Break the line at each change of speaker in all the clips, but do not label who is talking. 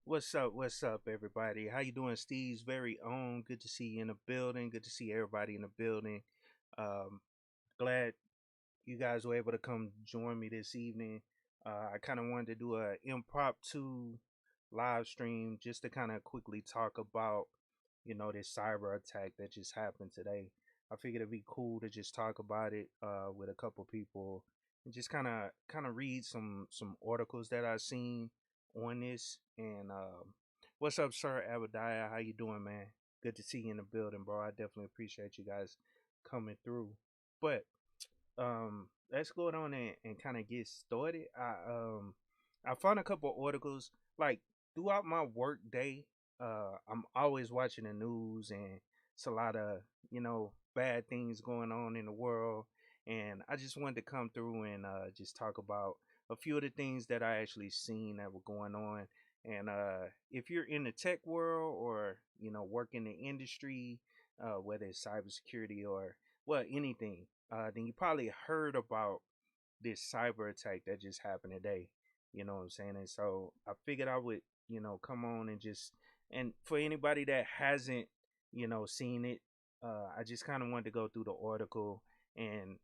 What's up, everybody? How you doing? Steve's very own. Good to see you in the building. Good to see everybody in the building. Um, Glad you guys were able to come join me this evening. I kind of wanted to do a impromptu live stream just to kind of quickly talk about, this cyber attack that just happened today. I figured it'd be cool to just talk about it with a couple people and just kind of read some articles that I've seen on this. And what's up, Sir Abadiah? How you doing, man? Good to see you in the building, bro. I definitely appreciate you guys coming through. But let's go on and kind of get started. I found a couple of articles like throughout my work day. I'm always watching the news, and it's a lot of bad things going on in the world. And I just wanted to come through and just talk about a few of the things that I actually seen that were going on. And if you're in the tech world or work in the industry, whether it's cybersecurity or well anything, then you probably heard about this cyber attack that just happened today. You know what I'm saying? And so I figured I would, come on and just and for anybody that hasn't, seen it, I just kind of wanted to go through the article and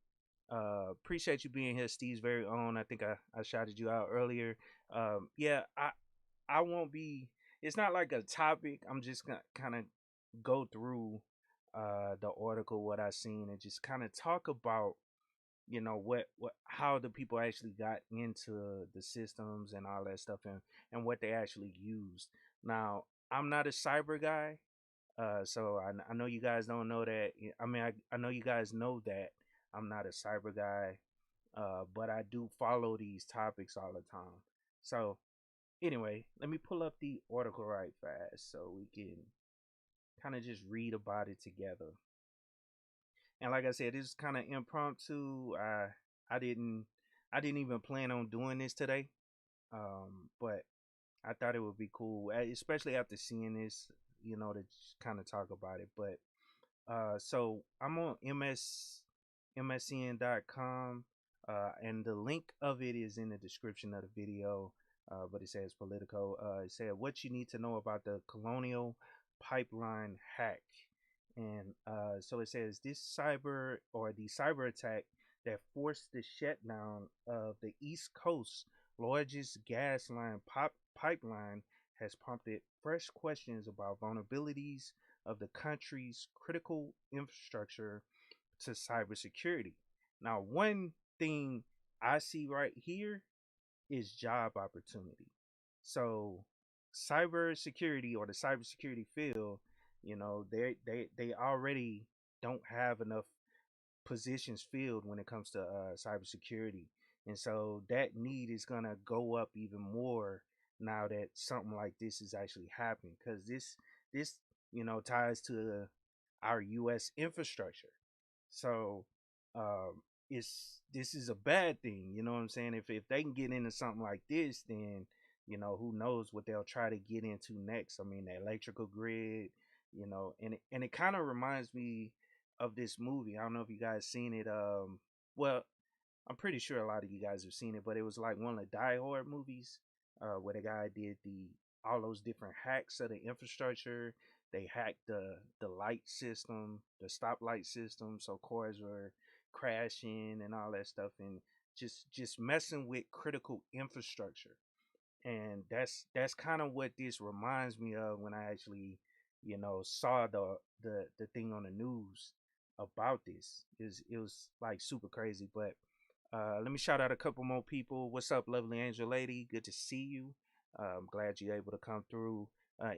appreciate you being here, Steve's very own. I think I shouted you out earlier. Yeah, I won't be. It's not like a topic. I'm just gonna kind of go through the article, what I seen, and just kind of talk about what how the people actually got into the systems and all that stuff and what they actually used. Now, I'm not a cyber guy, so I know you guys don't know that. I mean, I know you guys know that I'm not a cyber guy, but I do follow these topics all the time. So anyway, let me pull up the article right fast so we can kind of just read about it together. And like I said, it's kind of impromptu. I didn't I didn't even plan on doing this today. But I thought it would be cool, especially after seeing this, to kind of talk about it. But so I'm on msn.com, and the link of it is in the description of the video. But it says Politico. It said what you need to know about the Colonial pipeline hack. And so it says the cyber attack that forced the shutdown of the East Coast largest gas line pipeline has prompted fresh questions about vulnerabilities of the country's critical infrastructure to cybersecurity. Now, one thing I see right here is job opportunity. So, cybersecurity or the cybersecurity field, they already don't have enough positions filled when it comes to cybersecurity, and so that need is gonna go up even more now that something like this is actually happening because this ties to our U.S. infrastructure. So it's this is a bad thing. You know what I'm saying? If they can get into something like this, then who knows what they'll try to get into next. I mean, the electrical grid, and it kind of reminds me of this movie. I don't know if you guys seen it. Well, I'm pretty sure a lot of you guys have seen it, but it was like one of the Die Hard movies, where the guy did the all those different hacks of the infrastructure. They hacked the light system, the stoplight system, so cars were crashing and all that stuff, and just messing with critical infrastructure. And that's kind of what this reminds me of when I actually, saw the thing on the news about this. It was like super crazy. But let me shout out a couple more people. What's up, lovely angel lady? Good to see you. I'm glad you're able to come through.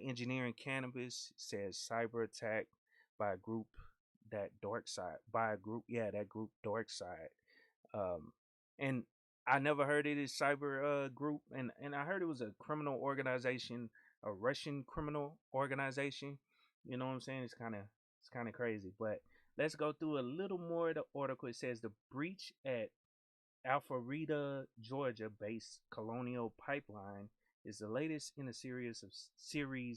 Engineering Cannabis says cyber attack by a group that dark side by a group, yeah, that group dark side. And I never heard of this cyber group, and I heard it was a criminal organization, a Russian criminal organization. You know what I'm saying? It's kind of crazy. But let's go through a little more of the article. It says the breach at Alpharetta, Georgia-based Colonial pipeline is the latest in a series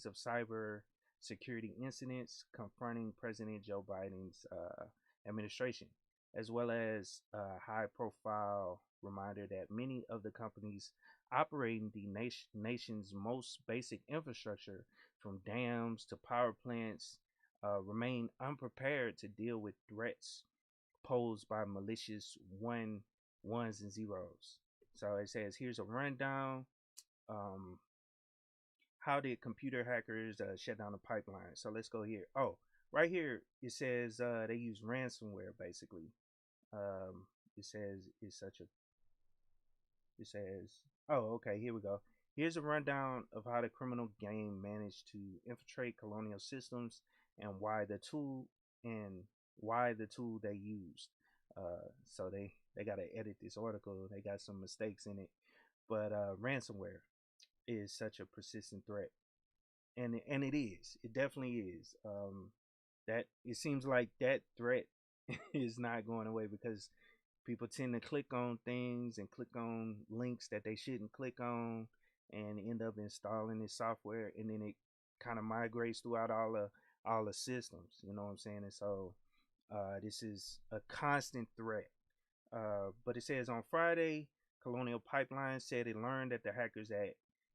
of cyber security incidents confronting President Joe Biden's administration. as well as a high profile reminder that many of the companies operating the nation's most basic infrastructure, from dams to power plants, remain unprepared to deal with threats posed by malicious ones and zeros. So it says here's a rundown. Um, how did computer hackers shut down the pipeline? So let's go here. Oh, right here it says they use ransomware basically. Um, it says it's such a. It says, oh, okay, here we go. Here's a rundown of how the criminal gang managed to infiltrate Colonial systems and and why the tool they used. So they got to edit this article. They got some mistakes in it, but ransomware is such a persistent threat, and it is. It definitely is. That it seems like that threat is not going away because people tend to click on things and click on links that they shouldn't click on and end up installing this software, and then it kind of migrates throughout all the systems, you know what I'm saying? And so this is a constant threat. But it says on Friday, Colonial Pipeline said it learned that the hackers had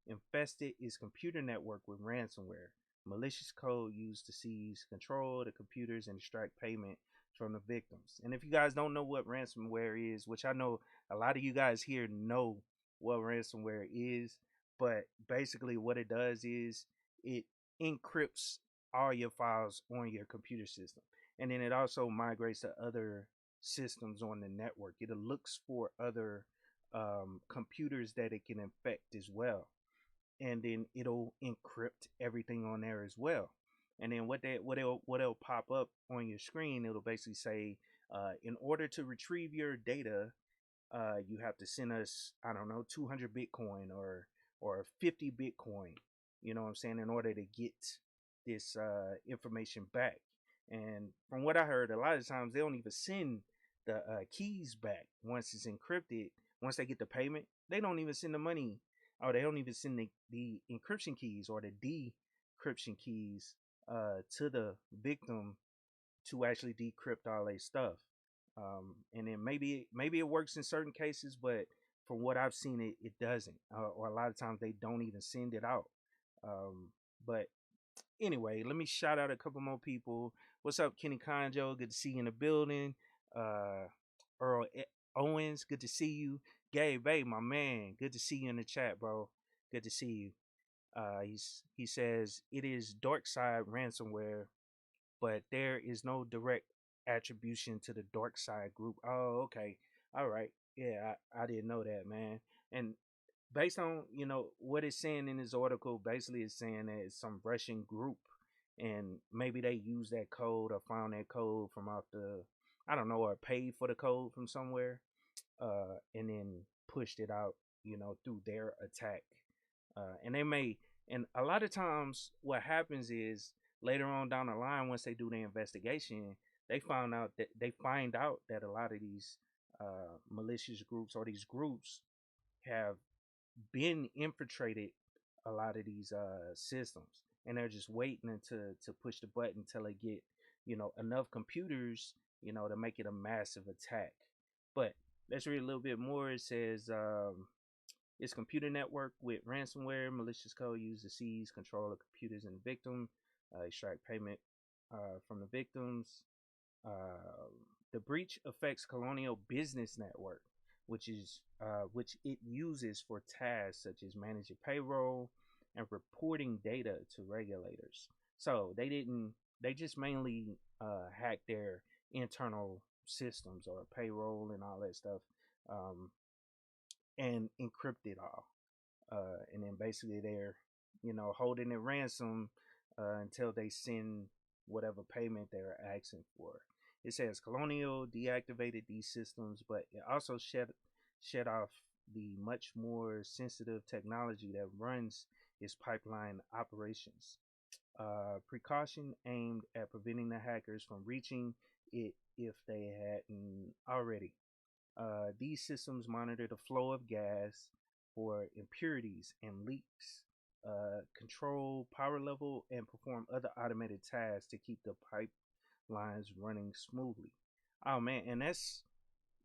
infested its computer network with ransomware, malicious code used to seize control of the computers and extract payment from the victims. And if you guys don't know what ransomware is, which I know a lot of you guys here know what ransomware is, but basically what it does is it encrypts all your files on your computer system. And then it also migrates to other systems on the network. It looks for other computers that it can infect as well, and then it'll encrypt everything on there as well. And then what'll pop up on your screen, it'll basically say, in order to retrieve your data, you have to send us, I don't know, 200 Bitcoin or 50 Bitcoin. You know what I'm saying? In order to get this information back. And from what I heard, a lot of times they don't even send the keys back once it's encrypted. Once they get the payment, they don't even send the money, or they don't even send the encryption keys or the decryption keys to the victim to actually decrypt all their stuff. And then maybe it works in certain cases, but from what I've seen, it doesn't, or a lot of times they don't even send it out. But anyway, let me shout out a couple more people. What's up, Kenny Conjo? Good to see you in the building. Earl Owens, good to see you. Gabe Bay, my man, good to see you in the chat, bro. Good to see you. He says it is dark side ransomware, but there is no direct attribution to the dark side group. Oh, okay. All right. Yeah, I didn't know that, man. And based on, what it's saying in this article, basically it's saying that it's some Russian group, and maybe they use that code or found that code from out the, I don't know, or paid for the code from somewhere, and then pushed it out, through their attack. And they may, and a lot of times what happens is later on down the line, once they do the investigation, they find out that a lot of these malicious groups, or these groups, have been infiltrated a lot of these systems, and they're just waiting to push the button until they get enough computers to make it a massive attack. But let's read a little bit more. It says its computer network with ransomware, malicious code used to seize control of computers and the victim, extract payment from the victims. The breach affects Colonial business network, which it uses for tasks such as managing payroll and reporting data to regulators. So they just mainly hack their internal systems or payroll and all that stuff, and encrypt it all. And then basically they're, holding it ransom until they send whatever payment they're asking for. It says Colonial deactivated these systems, but it also shut off the much more sensitive technology that runs its pipeline operations. Precaution aimed at preventing the hackers from reaching it if they hadn't already. These systems monitor the flow of gas for impurities and leaks, control power level, and perform other automated tasks to keep the pipelines running smoothly. Oh man, and that's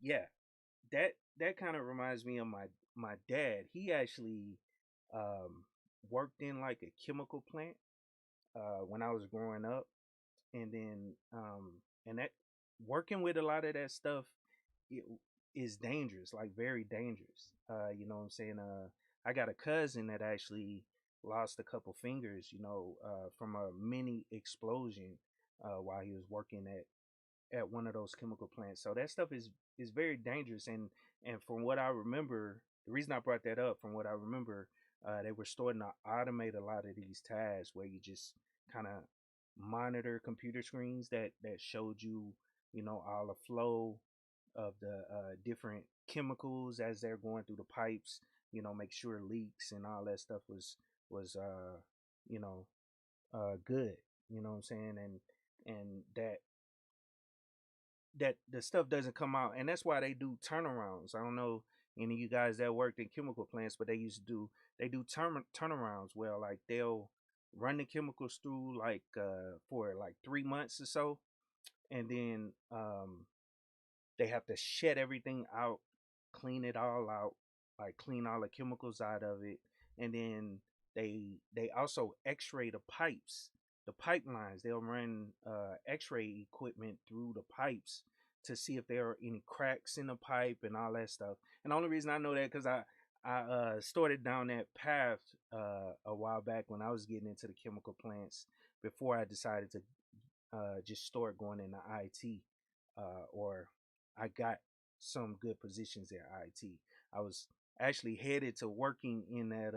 yeah, that kind of reminds me of my dad. He actually um worked in like a chemical plant when I was growing up, and then and that working with a lot of that stuff it is dangerous, like very dangerous. You know what I'm saying? I got a cousin that actually lost a couple fingers, from a mini explosion while he was working at one of those chemical plants. So that stuff is very dangerous. And from what I remember, the reason I brought that up, from what I remember, they were starting to automate a lot of these tasks where you just kind of monitor computer screens that showed you, all the flow of the different chemicals as they're going through the pipes. Make sure leaks and all that stuff was you know good. You know what I'm saying? And that the stuff doesn't come out, and that's why they do turnarounds. I don't know any of you guys that worked in chemical plants, but they do turnarounds where like they'll run the chemicals through like for like 3 months or so, and then they have to shed everything out, clean it all out, like clean all the chemicals out of it, and then they also X-ray the pipes, the pipelines. They'll run X-ray equipment through the pipes to see if there are any cracks in the pipe and all that stuff. And the only reason I know that because I started down that path a while back when I was getting into the chemical plants before I decided to just start going into IT, or I got some good positions in IT. I was actually headed to working in that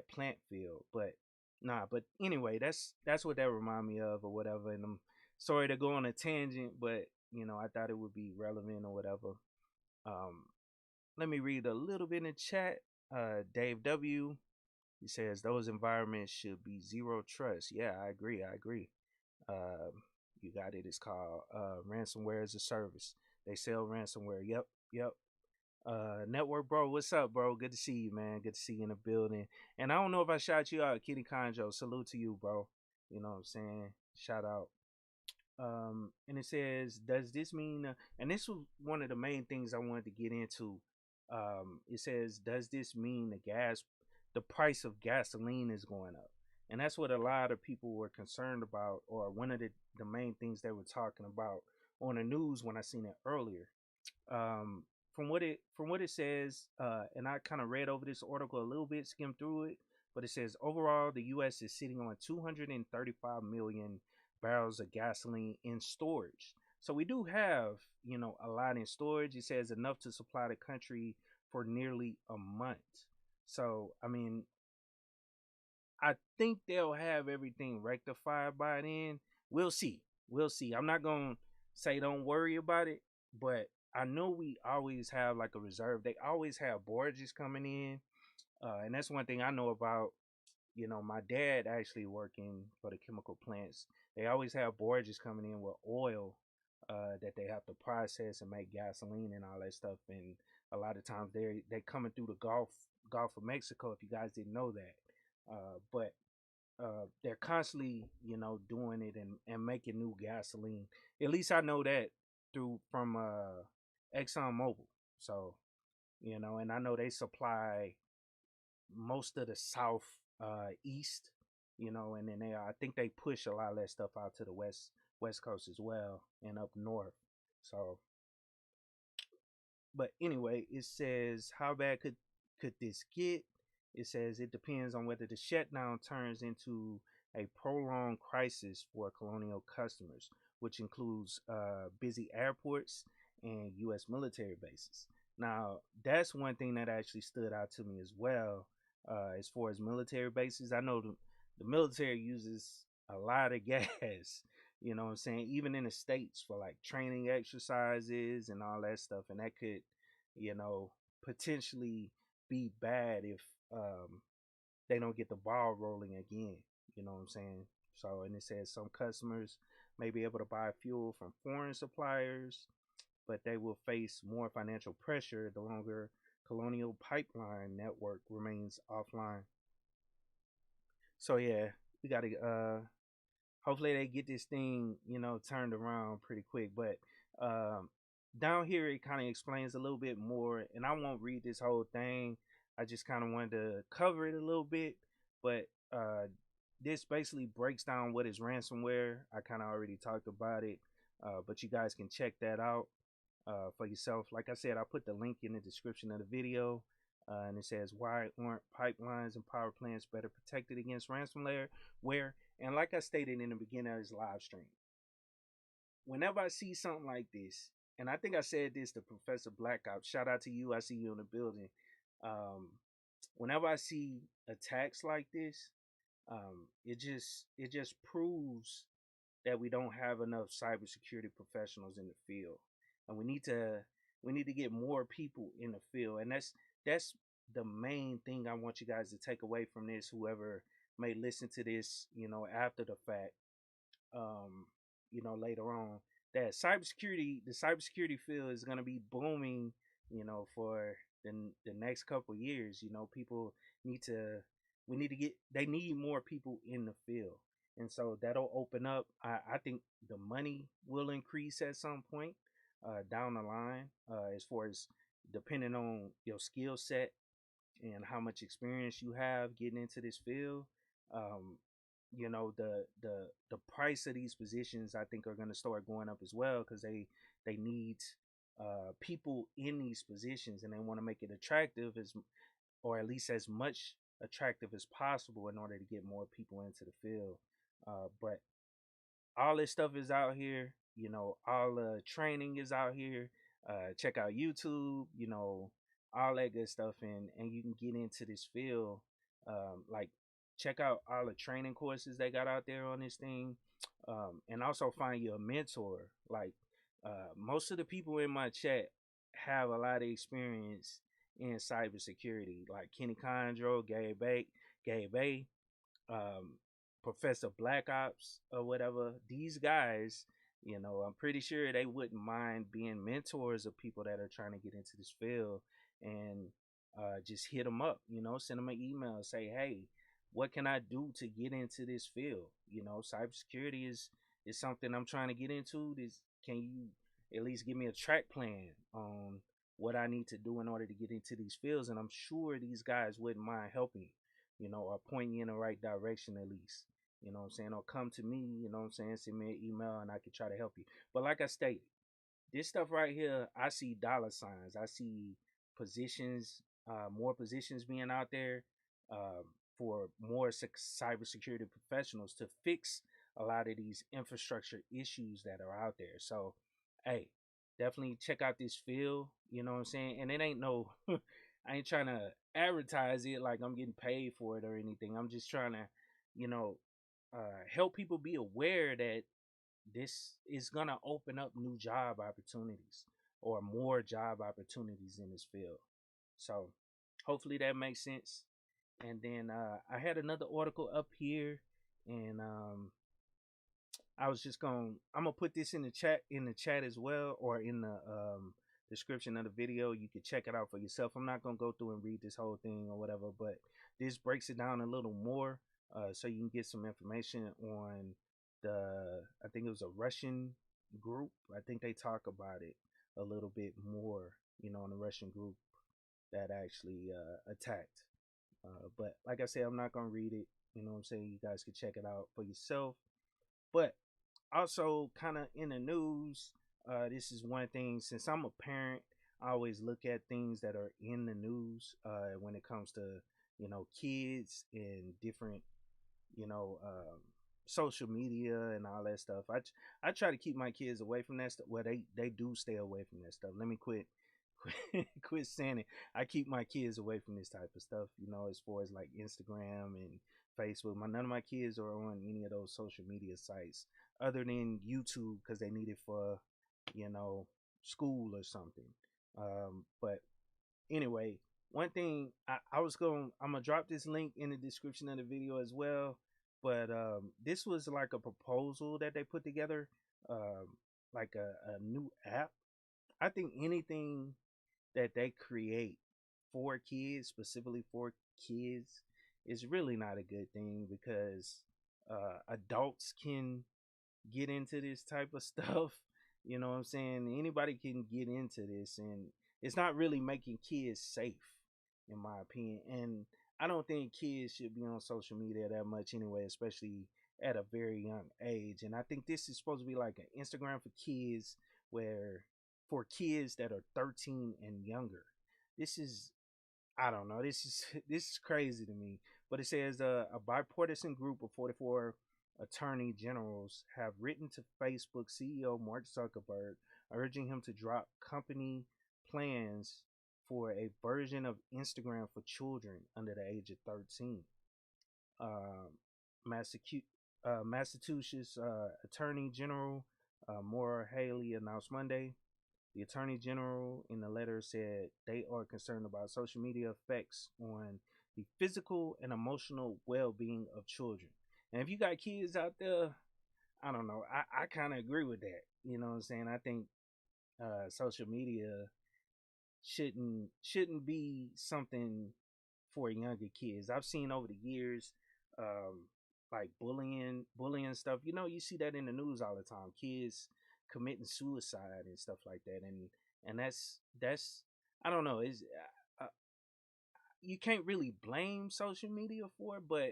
plant field, but nah. But anyway, that's what that remind me of or whatever. And I'm sorry to go on a tangent, but I thought it would be relevant or whatever. Um, Let me read a little bit in the chat. Dave W. He says those environments should be zero trust. Yeah, I agree. I agree. Um, you got it. It's called ransomware as a service. They sell ransomware. Yep, yep. Network bro, what's up, bro? Good to see you, man. Good to see you in the building. And I don't know if I shout you out, Kitty Conjo. Salute to you, bro. You know what I'm saying? Shout out. And it says, does this mean? And this was one of the main things I wanted to get into. It says, does this mean the price of gasoline is going up? And that's what a lot of people were concerned about, or one of the main things they were talking about on the news when I seen it earlier. Um, from what it says, and I kind of read over this article a little bit, skimmed through it, but it says overall the U.S. is sitting on 235 million barrels of gasoline in storage. So we do have, a lot in storage. It says enough to supply the country for nearly a month. So I mean, I think they'll have everything rectified by then. We'll see. We'll see. I'm not gonna say don't worry about it, but I know we always have like a reserve. They always have barges coming in, and that's one thing I know about. My dad actually working for the chemical plants. They always have barges coming in with oil that they have to process and make gasoline and all that stuff. And a lot of times they coming through the Gulf of Mexico. If you guys didn't know that, but they're constantly, doing it and making new gasoline. At least I know that through from Exxon Mobil. So, and I know they supply most of the south east, and then I think they push a lot of that stuff out to the west coast as well and up north. So, but anyway, it says how bad could this get? It says it depends on whether the shutdown turns into a prolonged crisis for Colonial customers, which includes busy airports and U.S. military bases. Now, that's one thing that actually stood out to me as well. As far as military bases, I know the military uses a lot of gas. You know what I'm saying? Even in the States for like training exercises and all that stuff. And that could, potentially be bad if they don't get the ball rolling again. You know what I'm saying? So, and it says some customers may be able to buy fuel from foreign suppliers, but they will face more financial pressure the longer Colonial pipeline network remains offline. So yeah, we gotta hopefully they get this thing, turned around pretty quick. But Um, Down here, it kind of explains a little bit more, and I won't read this whole thing. I just kind of wanted to cover it a little bit, but this basically breaks down what is ransomware. I kind of already talked about it, but you guys can check that out for yourself. Like I said, I put the link in the description of the video, and it says why aren't pipelines and power plants better protected against ransomware? Where and like I stated in the beginning of this live stream, whenever I see something like this, and I think I said this to Professor Black Ops, shout out to you, I see you in the building. Um, Whenever I see attacks like this, it just proves that we don't have enough cybersecurity professionals in the field, and we need to get more people in the field, and that's the main thing I want you guys to take away from this. Whoever may listen to this, after the fact, um, later on, that the cybersecurity field is going to be booming, for the next couple years. People need to, we need to get, they need more people in the field. And so that'll open up. I think the money will increase at some point down the line, as far as depending on your skill set and how much experience you have getting into this field. um, the price of these positions, I think, are going to start going up as well, because they need people in these positions, and they want to make it attractive, as or at least as much attractive as possible, in order to get more people into the field. But all this stuff is out here. All the training is out here. Check out YouTube. All that good stuff, and you can get into this field. Like, check out all the training courses they got out there on this thing, and also find you a mentor. Like, most of the people in my chat have a lot of experience in cybersecurity, like Kenny Condro, Gabe A, um, Professor Black Ops or whatever. These guys, I'm pretty sure they wouldn't mind being mentors of people that are trying to get into this field, and just hit them up, send them an email, say, hey, what can I do to get into this field? Cybersecurity is something I'm trying to get into. Can you at least give me a track plan on what I need to do in order to get into these fields? And I'm sure these guys wouldn't mind helping you, or point you in the right direction at least. You know what I'm saying? Or come to me, send me an email and I can try to help you. But like I stated, this stuff right here, I see dollar signs. I see positions, more positions being out there, um, for more cybersecurity professionals to fix a lot of these infrastructure issues that are out there. So, hey, definitely check out this field. You know what I'm saying? And it ain't no, I ain't trying to advertise it like I'm getting paid for it or anything. I'm just trying to, you know, help people be aware that this is gonna open up new job opportunities, or more job opportunities in this field. So hopefully that makes sense. And then I had another article up here, and I'm gonna put this in the chat as well, or in the description of the video. You can check it out for yourself. I'm not gonna go through and read this whole thing or whatever, but this breaks it down a little more, so you can get some information on I think it was a Russian group. I think they talk about it a little bit more, in the Russian group that actually attacked. But like I said, I'm not gonna read it. You know what I'm saying? You guys can check it out for yourself. But also, kind of in the news, this is one thing. Since I'm a parent, I always look at things that are in the news, when it comes to, kids and different, you know um, social media and all that stuff. I try to keep my kids away from that stuff. Well, they do stay away from that stuff. Let me quit saying it. I keep my kids away from this type of stuff, as far as like Instagram and Facebook. None of my kids are on any of those social media sites other than YouTube, because they need it for, you know, school or something. But anyway, one thing I'm gonna drop this link in the description of the video as well. But this was like a proposal that they put together, like a new app. I think anything that they create for kids, specifically for kids, is really not a good thing, because adults can get into this type of stuff. You know what I'm saying? Anybody can get into this, and it's not really making kids safe, in my opinion. And I don't think kids should be on social media that much anyway, especially at a very young age. And I think this is supposed to be like an Instagram for kids, where for kids that are 13 and younger. This is, I don't know. This is this is crazy to me. But it says a bipartisan group of 44 attorney generals have written to Facebook CEO Mark Zuckerberg, urging him to drop company plans for a version of Instagram for children under the age of 13. Uh, Massachusetts Attorney General Maura Haley announced Monday. The Attorney General in the letter said they are concerned about social media effects on the physical and emotional well being of children. And if you got kids out there, I don't know, I kind of agree with that. You know what I'm saying? I think social media shouldn't be something for younger kids. I've seen over the years, like bullying stuff. You know, you see that in the news all the time. Kids committing suicide and stuff like that, and that's I don't know. Is you can't really blame social media for it, but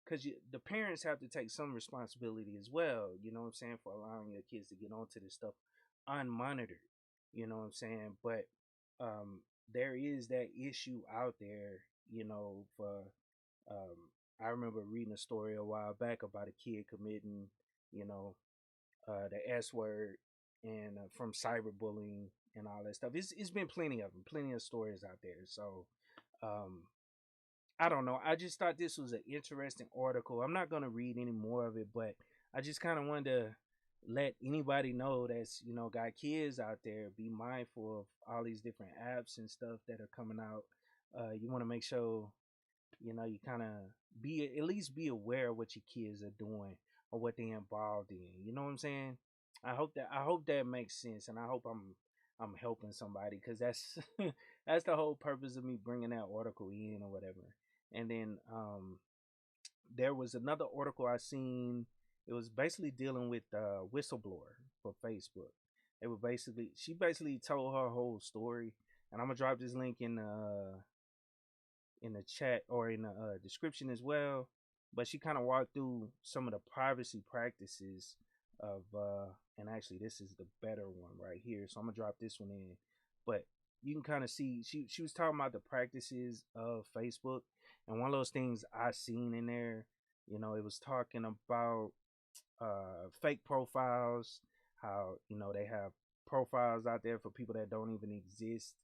because the parents have to take some responsibility as well. You know what I'm saying, for allowing your kids to get onto this stuff unmonitored. You know what I'm saying, but um, there is that issue out there. You know, for I remember reading a story a while back about a kid committing, you know, the S word, and from cyberbullying and all that stuff. It's been plenty of them, plenty of stories out there. So um, I don't know. I just thought this was an interesting article. I'm not gonna read any more of it, but I just kind of wanted to let anybody know that's, you know, got kids out there, be mindful of all these different apps and stuff that are coming out. You want to make sure, you know, you kind of be, at least be aware of what your kids are doing or what they're involved in. You know what I'm saying? I hope that makes sense, and I hope I'm helping somebody, because that's that's the whole purpose of me bringing that article in or whatever. And then there was another article I seen. It was basically dealing with whistleblower for Facebook. It was basically, she basically told her whole story, and I'm gonna drop this link in the chat or in the description as well. But she kind of walked through some of the privacy practices of, and actually this is the better one right here. So I'm gonna drop this one in. But you can kind of see she was talking about the practices of Facebook, and one of those things I seen in there, you know, it was talking about fake profiles, how, you know, they have profiles out there for people that don't even exist,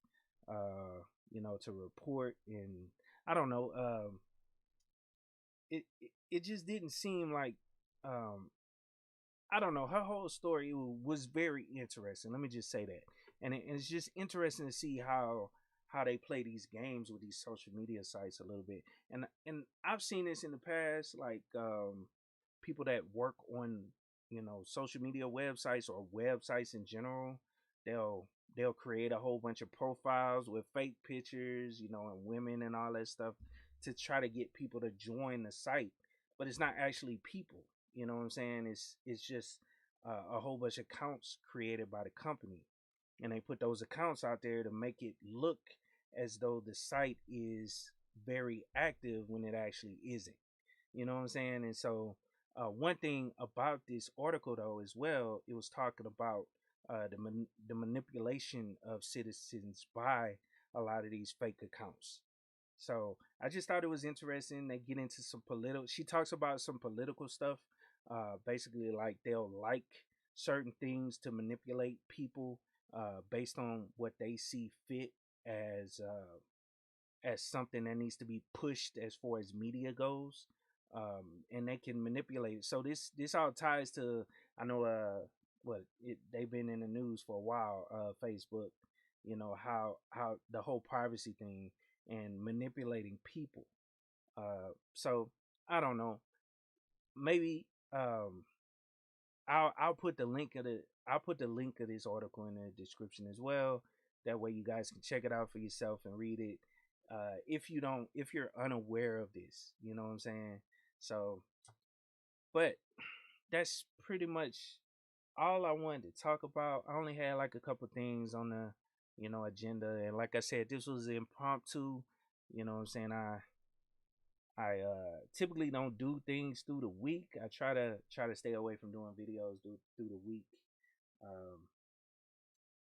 you know, to report. And I don't know, it just didn't seem like, um I don't know, her whole story was very interesting, let me just say that. And it's just interesting to see how they play these games with these social media sites a little bit. And I've seen this in the past, like people that work on, you know, social media websites or websites in general. They'll create a whole bunch of profiles with fake pictures, you know, and women and all that stuff, to try to get people to join the site. But it's not actually people. You know what I'm saying? It's just a whole bunch of accounts created by the company, and they put those accounts out there to make it look as though the site is very active when it actually isn't. You know what I'm saying? And so, one thing about this article, though, as well, it was talking about the manipulation of citizens by a lot of these fake accounts. So I just thought it was interesting. They get into some political. She talks about some political stuff. Basically, like they'll like certain things to manipulate people based on what they see fit as as something that needs to be pushed as far as media goes, and they can manipulate it. So this all ties to, I know, they've been in the news for a while, Facebook, you know, how the whole privacy thing and manipulating people. So I don't know, maybe I'll put the link of this article in the description as well. That way you guys can check it out for yourself and read it. If you're unaware of this, you know what I'm saying? So, but that's pretty much all I wanted to talk about. I only had like a couple things on the, agenda, and like I said, this was impromptu. You know what I'm saying? I typically don't do things through the week. I try to stay away from doing videos through the week. Um,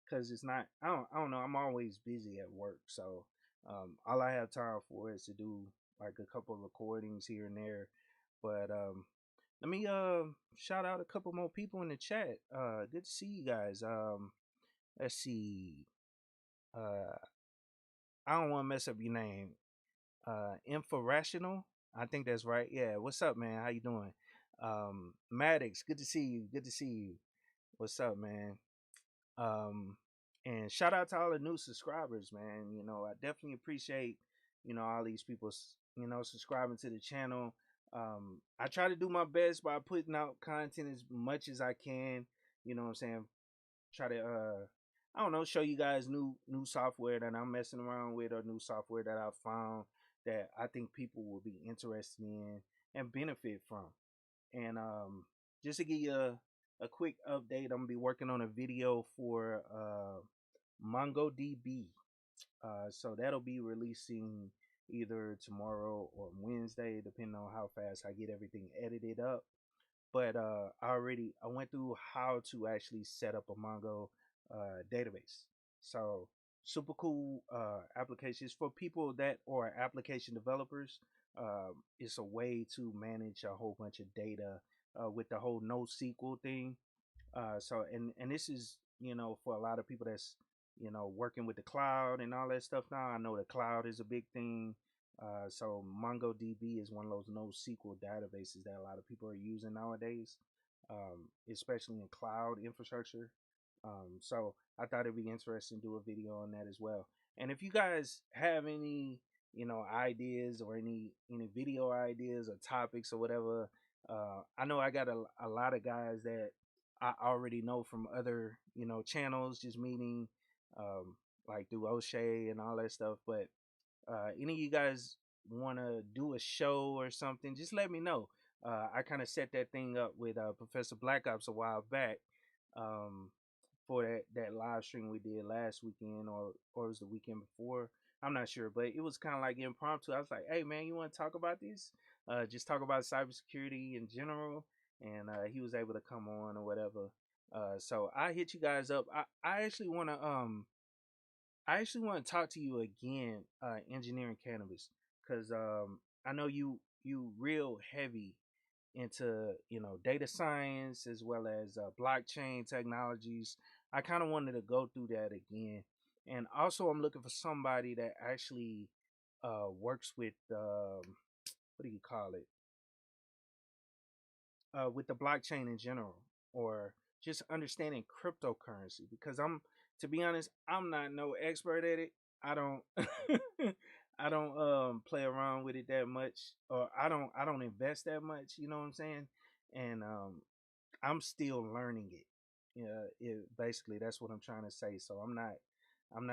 because it's not. I don't know. I'm always busy at work, so all I have time for is to do like a couple of recordings here and there. But let me shout out a couple more people in the chat. Good to see you guys. Let's see. Uh, I don't want to mess up your name. Infrational. I think that's right. Yeah. What's up, man? How you doing? Maddox. Good to see you. Good to see you. What's up, man? Um, and shout out to all the new subscribers, man. I definitely appreciate, all these people, subscribing to the channel. I try to do my best by putting out content as much as I can. You know what I'm saying? Try to, I don't know, show you guys new software that I'm messing around with, or new software that I found that I think people will be interested in and benefit from. And just to give you a quick update, I'm gonna be working on a video for MongoDB. So that'll be releasing either tomorrow or Wednesday, depending on how fast I get everything edited up. But I went through how to actually set up a Mongo database. So super cool applications for people that are application developers. It's a way to manage a whole bunch of data with the whole NoSQL thing. And this is, for a lot of people that's, working with the cloud and all that stuff now. I know the cloud is a big thing. So MongoDB is one of those NoSQL databases that a lot of people are using nowadays, especially in cloud infrastructure. So I thought it'd be interesting to do a video on that as well. And if you guys have any, ideas, or any video ideas or topics or whatever, I know I got a lot of guys that I already know from other, channels, just meeting, like through O'Shea and all that stuff. But any of you guys want to do a show or something, just let me know. I kind of set that thing up with Professor Black Ops a while back, um, for that live stream we did last weekend, or it was the weekend before. I'm not sure, but it was kind of like impromptu. I was like, "Hey, man, you want to talk about this? Just talk about cybersecurity in general." And he was able to come on or whatever. So I hit you guys up. I actually want to talk to you again, engineering cannabis, because I know you real heavy into, data science as well as blockchain technologies. I kind of wanted to go through that again, and also I'm looking for somebody that actually works with what do you call it, with the blockchain in general, or just understanding cryptocurrency, because to be honest, I'm not no expert at it. I don't I don't play around with it that much, or I don't invest that much, you know what I'm saying? And I'm still learning it. Basically that's what I'm trying to say. So I'm not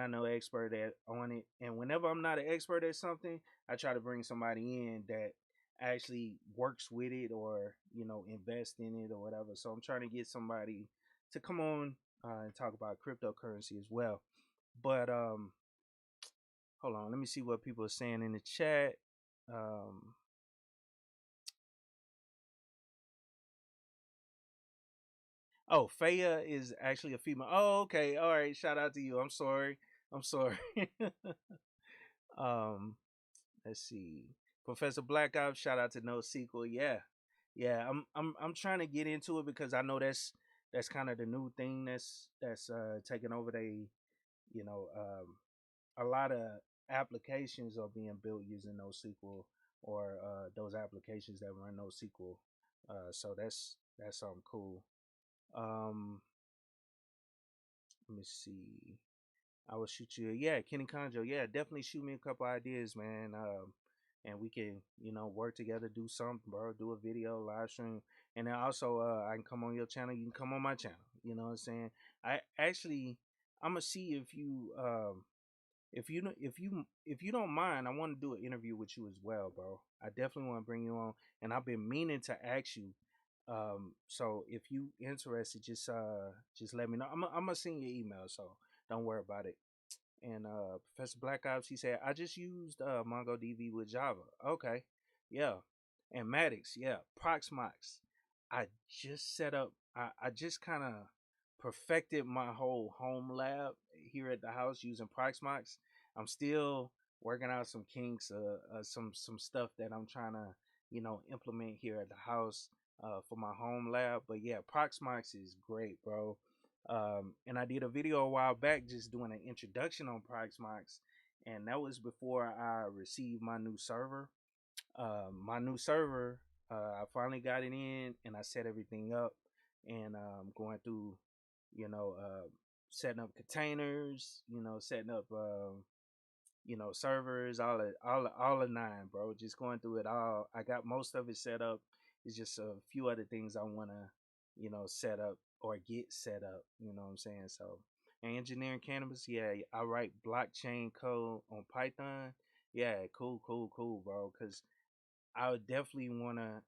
no expert on it. And whenever I'm not an expert at something, I try to bring somebody in that actually works with it, or invest in it or whatever. So I'm trying to get somebody to come on and talk about cryptocurrency as well. But hold on, let me see what people are saying in the chat. Um, oh, Faya is actually a female. Oh, okay, all right. Shout out to you. I'm sorry. I'm sorry. um, let's see. Professor Black Ops, shout out to NoSQL. Yeah, yeah. I'm trying to get into it because I know that's kind of the new thing that's taking over. A lot of applications are being built using NoSQL, or those applications that run NoSQL. So that's something cool. Um, let me see. I will shoot you. Yeah, Kenny Conjo. Yeah, definitely shoot me a couple ideas, man. And we can, work together, do something, bro. Do a video, live stream, and then also, I can come on your channel. You can come on my channel. You know what I'm saying? I actually, I'm gonna see if you don't mind. I want to do an interview with you as well, bro. I definitely want to bring you on, and I've been meaning to ask you. So if you interested, just let me know. I'm gonna send you an email, so don't worry about it. And Professor Black Ops, he said, I just used MongoDB with Java. Okay, yeah. And Maddox, yeah. Proxmox, I just set up. I just kind of perfected my whole home lab here at the house using Proxmox. I'm still working out some kinks, some stuff that I'm trying to, implement here at the house for my home lab. But yeah, Proxmox is great, bro. And I did a video a while back just doing an introduction on Proxmox, and that was before I received my new server. I finally got it in and I set everything up, and going through, you know, uh, setting up containers, setting up, servers, all the nine, bro. Just going through it all. I got most of it set up. It's just a few other things I wanna, set up or get set up. You know what I'm saying? So, and engineering cannabis, yeah, I write blockchain code on Python. Yeah, cool, cool, cool, bro. Cause I would definitely wanna,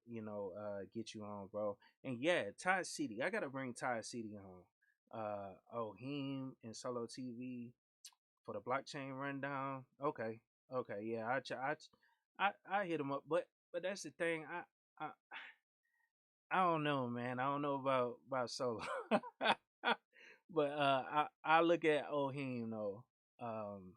get you on, bro. And yeah, Ty City, I gotta bring Ty City on. Ohim and Solo TV for the blockchain rundown. Okay, okay, yeah, I hit him up, but that's the thing. I don't know, man. I don't know about solo, but I look at Ohim though. Um,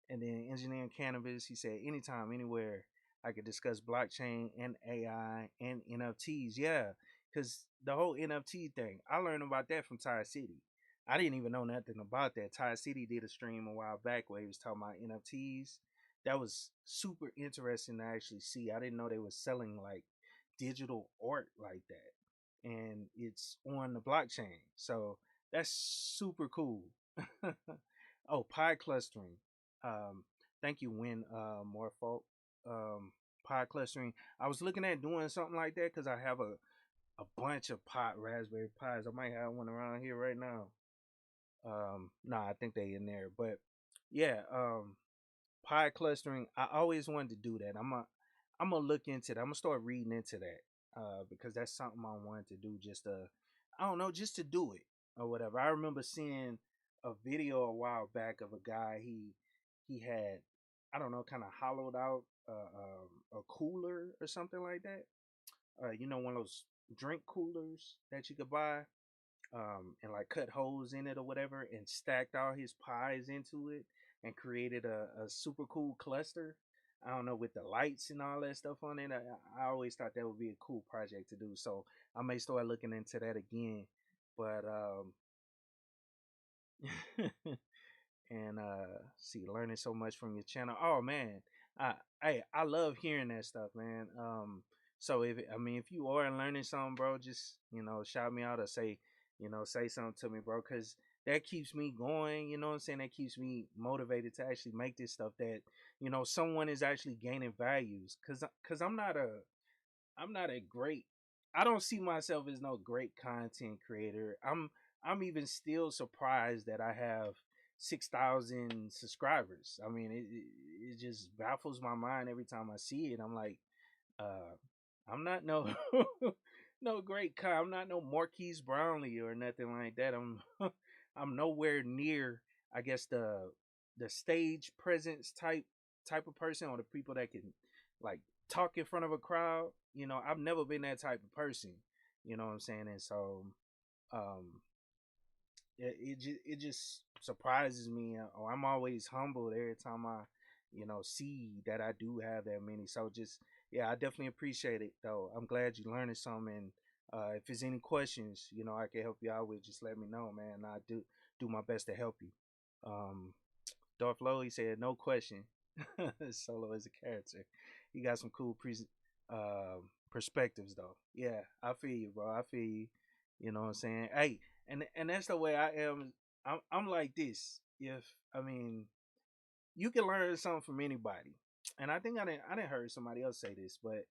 and then engineering cannabis. He said anytime, anywhere, I could discuss blockchain and AI and NFTs. Yeah, because the whole NFT thing, I learned about that from Ty City. I didn't even know nothing about that. Ty City did a stream a while back where he was talking about NFTs. That was super interesting to actually see. I didn't know they were selling like digital art like that, and it's on the blockchain. So that's super cool. Oh, pie clustering. Um, Thank you, Win Morfolk. Pie clustering. I was looking at doing something like that because I have a bunch of pot raspberry pies. I might have one around here right now. Nah, I think they in there. But yeah, pie clustering. I always wanted to do that. I'm gonna look into that. I'm gonna start reading into that. Because that's something I wanted to do. I don't know, just to do it or whatever. I remember seeing a video a while back of a guy. He had, I don't know, kind of hollowed out a cooler or something like that. One of those drink coolers that you could buy, and like cut holes in it or whatever, and stacked all his pies into it and created a super cool cluster. I don't know, with the lights and all that stuff on it. I always thought that would be a cool project to do. So I may start looking into that again. But and see, learning so much from your channel. Oh man, I love hearing that stuff, man. So if you are learning something, bro, just shout me out or say something to me, bro, because that keeps me going. You know what I'm saying? That keeps me motivated to actually make this stuff that someone is actually gaining values. Cause I'm not a great. I don't see myself as no great content creator. I'm even still surprised that I have 6,000 subscribers. I mean, it just baffles my mind every time I see it. I'm like, uh, I'm not no no great con. I'm not no Marquise Brownlee or nothing like that. I'm nowhere near. I guess the stage presence type of person, or the people that can like talk in front of a crowd. I've never been that type of person. You know what I'm saying? And so, um, it just surprises me, or I'm always humbled every time I see that I do have that many. So just, yeah, I definitely appreciate it though. I'm glad you learning something. And if there's any questions I can help you out with, just let me know, man. I do my best to help you. um Darth Lowe, he said no question. Solo as a character, he got some cool perspectives though. Yeah, I feel you, bro. I feel you. You know what I'm saying? Hey, and that's the way I am. I'm like this. If I mean, you can learn something from anybody, and I think I didn't heard somebody else say this, but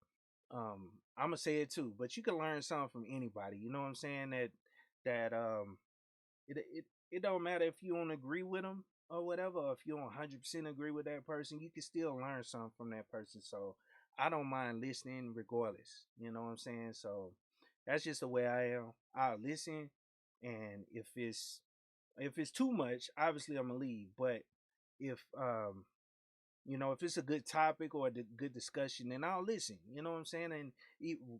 I'm gonna say it too. But you can learn something from anybody. You know what I'm saying? That it don't matter if you don't agree with them or whatever, or if you don't 100% agree with that person, you can still learn something from that person. So I don't mind listening regardless. You know what I'm saying? So that's just the way I am. I'll listen, and if it's too much, obviously I'm gonna leave. But if if it's a good topic or a good discussion, then I'll listen. You know what I'm saying? And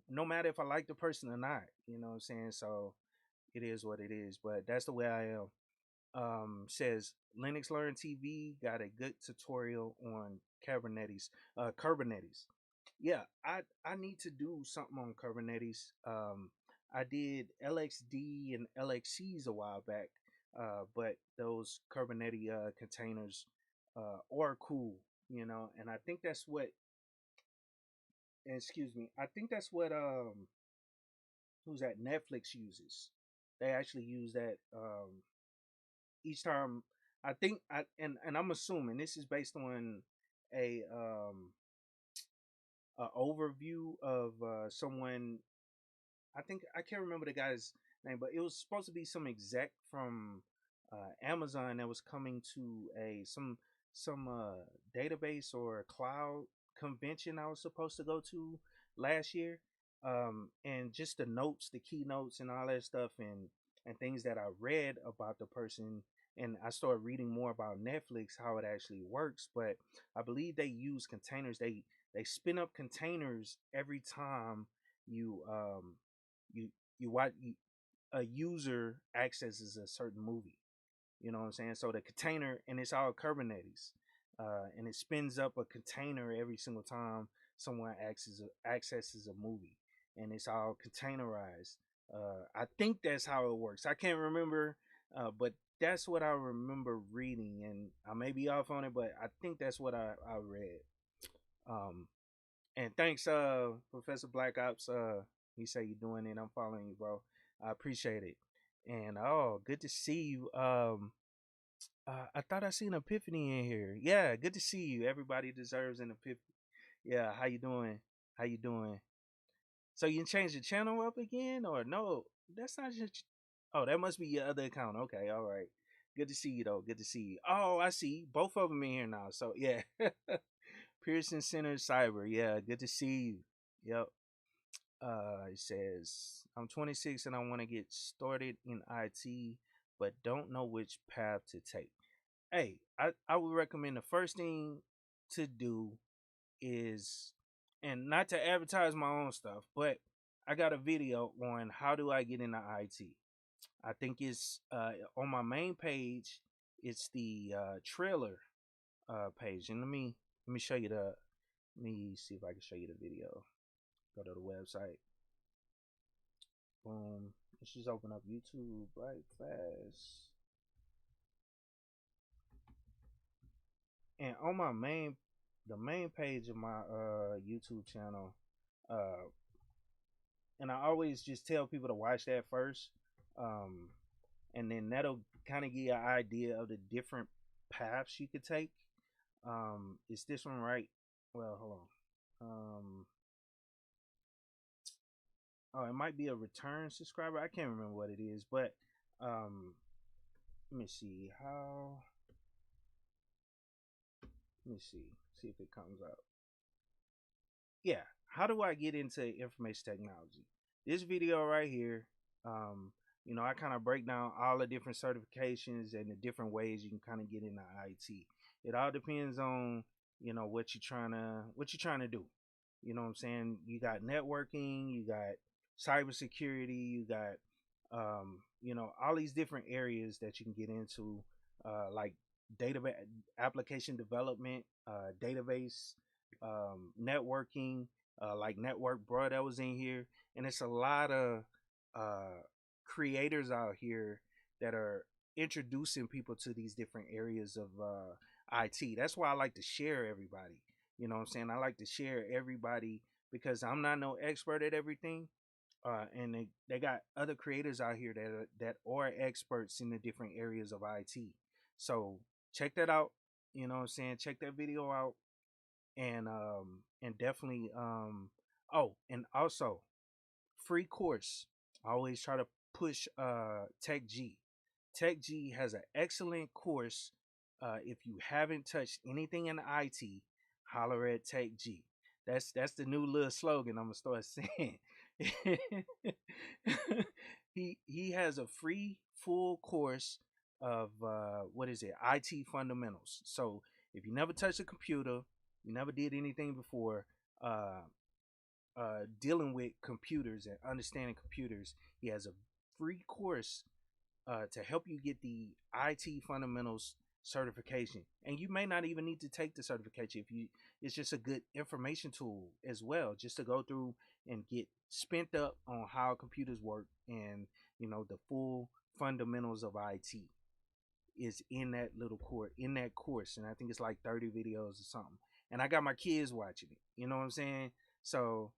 no matter if I like the person or not, you know what I'm saying. So it is what it is. But that's the way I am. Says Linux Learn TV got a good tutorial on Kubernetes. Yeah, I need to do something on Kubernetes. I did LXD and LXCs a while back, but those Kubernetes containers are cool, and I think that's what. Excuse me, I think that's what who's that Netflix uses. They actually use that each time. I think and I'm assuming this is based on a overview of someone. I think I can't remember the guy's name, but it was supposed to be some exec from Amazon that was coming to a some database or cloud convention I was supposed to go to last year, and just the notes, the keynotes, and all that stuff, and things that I read about the person, and I started reading more about Netflix, how it actually works. But I believe they use containers. They spin up containers every time you you you watch a user accesses a certain movie. You know what I'm saying? So the container, and it's all Kubernetes, and it spins up a container every single time someone accesses a movie, and it's all containerized. I think that's how it works. I can't remember, but that's what I remember reading, and I may be off on it, but I think that's what I read. Um, and thanks, Professor Black Ops. He say you're doing it. I'm following you, bro. I appreciate it. And oh, good to see you. I thought I seen Epiphany in here. Yeah, good to see you. Everybody deserves an epiphany. Yeah, how you doing? How you doing? So you can change the channel up again, or no? That's not just. Oh, that must be your other account. Okay, all right. Good to see you though. Good to see you. Oh, I see both of them in here now. So yeah, Pearson Center Cyber. Yeah, good to see you. Yep. It says I'm 26 and I want to get started in IT, but don't know which path to take. Hey, I would recommend the first thing to do is, and not to advertise my own stuff, but I got a video on how do I get into IT. I think it's on my main page. It's the trailer page, and let me show you the. Let me see if I can show you the video. Go to the website. Boom. Let's just open up YouTube right fast. And on the main page of my YouTube channel, uh, and I always just tell people to watch that first, um, and then that'll kind of give you an idea of the different paths you could take. It's this one right? Well, hold on. Oh, it might be a return subscriber. I can't remember what it is, but um, let me see how. Let me see if it comes out. Yeah, how do I get into information technology? This video right here, I kind of break down all the different certifications and the different ways you can kind of get into IT. It all depends on what you're trying to do. You know what I'm saying? You got networking, you got cybersecurity, you got all these different areas that you can get into, like database application development, database, networking, like Network Bro that was in here, and it's a lot of uh, creators out here that are introducing people to these different areas of IT. That's why I like to share everybody. You know what I'm saying? I like to share everybody because I'm not no expert at everything. And they got other creators out here that are experts in the different areas of IT. So check that out. You know what I'm saying? Check that video out, and definitely oh, and also free course. I always try to push TechG. TechG has an excellent course. If you haven't touched anything in IT, holler at TechG. That's the new little slogan I'm gonna start saying. He has a free full course of what is it? IT fundamentals. So if you never touched a computer, you never did anything before, uh, dealing with computers and understanding computers, he has a free course to help you get the IT fundamentals certification. And you may not even need to take the certification if you. It's just a good information tool as well, just to go through and get spent up on how computers work and the full fundamentals of IT is in that little course, and I think it's like 30 videos or something. And I got my kids watching it. You know what I'm saying? So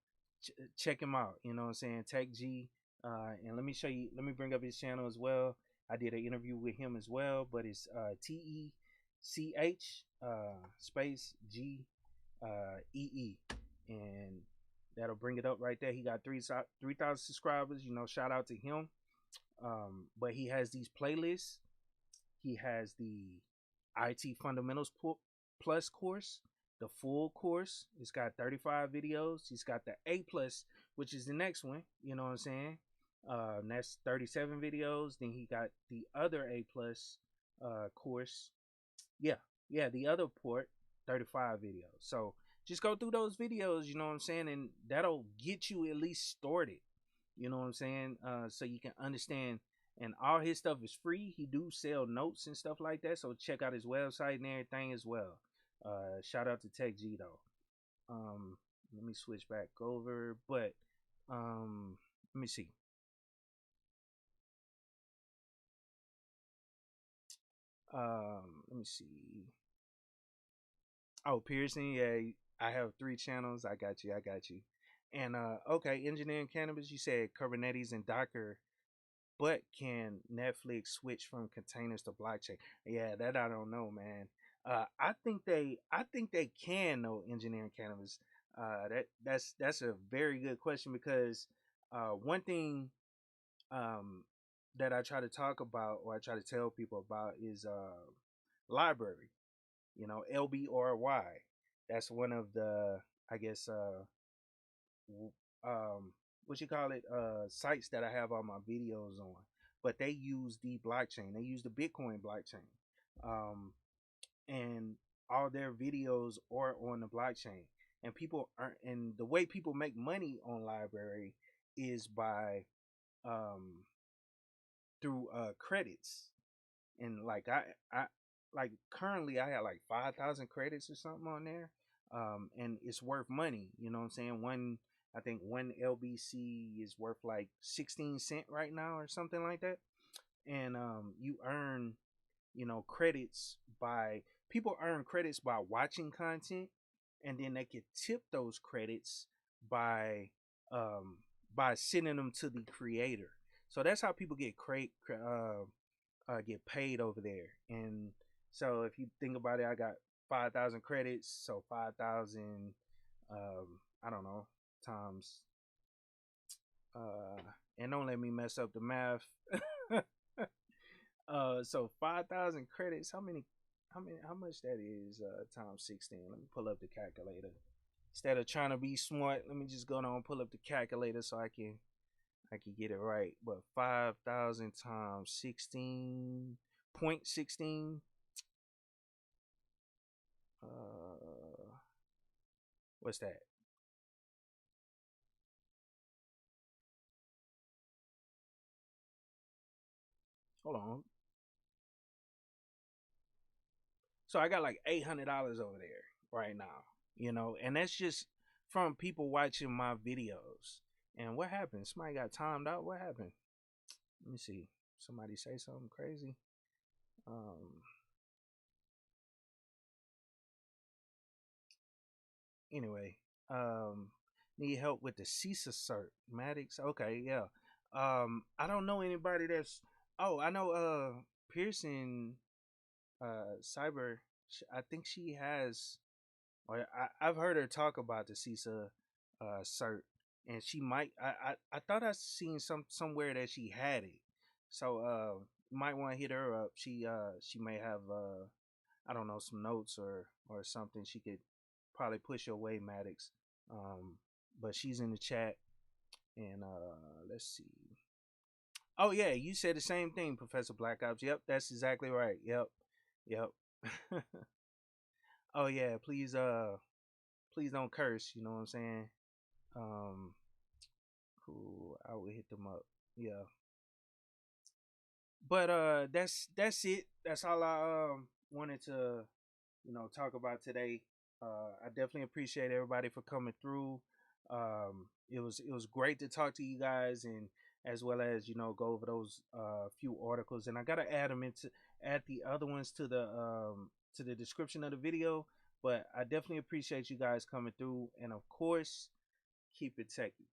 check him out. You know what I'm saying? Tech G. And let me show you. Let me bring up his channel as well. I did an interview with him as well, but it's TECH space GEE, and that'll bring it up right there. He got 3,000 subscribers. Shout out to him. But he has these playlists. He has the IT Fundamentals Plus course, the full course. It's got 35 videos. He's got the A Plus, which is the next one. You know what I'm saying? That's 37 videos. Then he got the other A Plus course. Yeah, the other port, 35 videos. So just go through those videos. You know what I'm saying? And that'll get you at least started. You know what I'm saying? So you can understand. And all his stuff is free. He do sell notes and stuff like that. So check out his website and everything as well. Shout out to Tech G though. Let me switch back over. But let me see. Let me see. Oh, Pearson, yeah. I have 3 channels. I got you. And okay, engineering cannabis. You said Kubernetes and Docker. But can Netflix switch from containers to blockchain? Yeah, that I don't know, man. I think they can know engineering cannabis. That's a very good question because one thing that I try to talk about or I try to tell people about is library. LBRY. That's one of the, I guess, what you call it, sites that I have all my videos on. But they use the blockchain. They use the Bitcoin blockchain, and all their videos are on the blockchain. And and the way people make money on library is by through credits. And like I like currently I have like 5,000 credits or something on there, and it's worth money. You know what I'm saying? I think one LBC is worth like 16 cent right now or something like that. And you earn credits by people earn credits by watching content, and then they can tip those credits by by sending them to the creator. So that's how people get paid over there. And so if you think about it, I got 5,000 credits, so 5,000, I don't know, times, and don't let me mess up the math. So 5,000 credits. How much that is times 16? Let me pull up the calculator. Instead of trying to be smart, let me just go down and pull up the calculator so I can get it right. But 5,000 times 16.16. What's that? Hold on. So I got like $800 over there right now, and that's just from people watching my videos. And what happened? Somebody got timed out. What happened? Let me see. Somebody say something crazy. Anyway, need help with the CISA cert. Maddox. Okay, yeah. I don't know anybody that's. Oh, I know. Pearson. Cyber. I think she has. Or I've heard her talk about the CISA cert, and she might. I thought I seen somewhere that she had it. So might want to hit her up. She may have I don't know, some notes or something she could probably push your way, Maddox. But she's in the chat, and let's see. Oh yeah, you said the same thing, Professor Black Ops. Yep, that's exactly right. Yep, yep. Oh yeah, please don't curse. You know what I'm saying? Um, cool. I will hit them up. Yeah, but that's it. That's all I wanted to talk about today. I definitely appreciate everybody for coming through. It was great to talk to you guys, and as well as go over those few articles, and I gotta add the other ones to the description of the video. But I definitely appreciate you guys coming through, and of course, keep it techie.